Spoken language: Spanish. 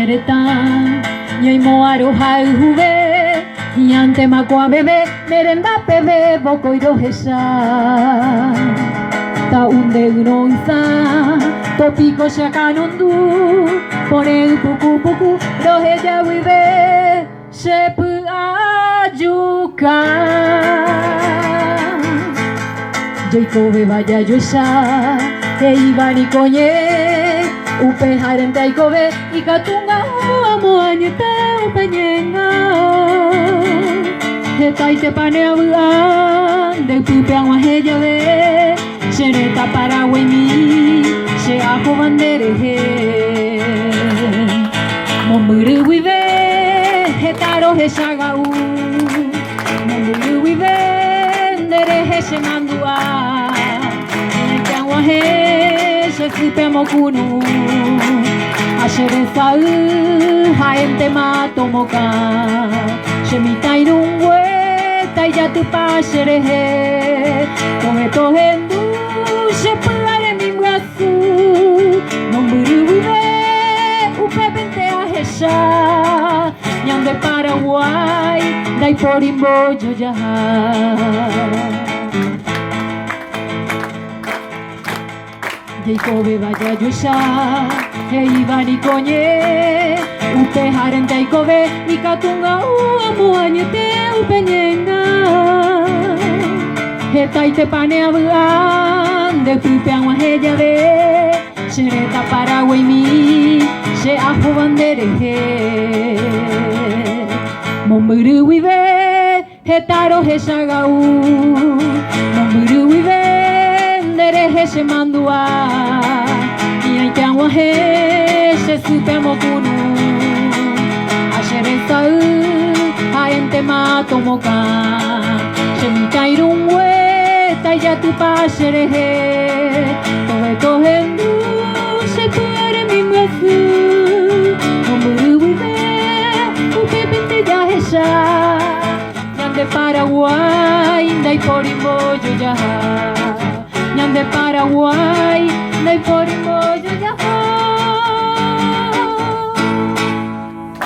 Shereta Nyoi mo aroha uhube Yante makwa bebe Merenda bebe Boko irohesha Taunde unoisa Topiko shakanondu Pone puku puku Rohe jawibe Shepu ajuka Jaikobe vaya yosha Eiba ni konye Upe harente aikobe Ikatunga amo anyete upe nyenga Hetaite pane abuan De pupe angwa heyabe Shereta para wemi She aho banderehe Momuru wibe Hetaro he shagau Momuru wibe Nderehe she mandua Neke angwa he She supe mokunu Ashere sau Haente matomoka She mitai rungwe Taiyatu pa sherehe Tohe tohe ndu She pulare mi mwasu Nomburu wibe Upe bente ahesha Nyam de Paraguay Dai porimbo yoyaha Jaikobe vaya yosha Eiba ni konye Upe haren jaikobe Ikatunga amo anyete upe nyenga Hetaite pane abuan De pupe angwa heyabe Shereta Paraguay mi She aho banderehe Momuru wibe Hetaro he shagau Momuru wibe Nderehe she mandua Iaite angwa he She supe mokunu Ashere sau Haente matomoka She mitai rungwe Taiyatu pa sherehe Tohe tohe ndu She puere mi mwasu Momuru wibe Upe bente yahesha Nyam de Paraguay Dai porimbo yoyaha Nyam de Paraguay Dai porimbo yoyaha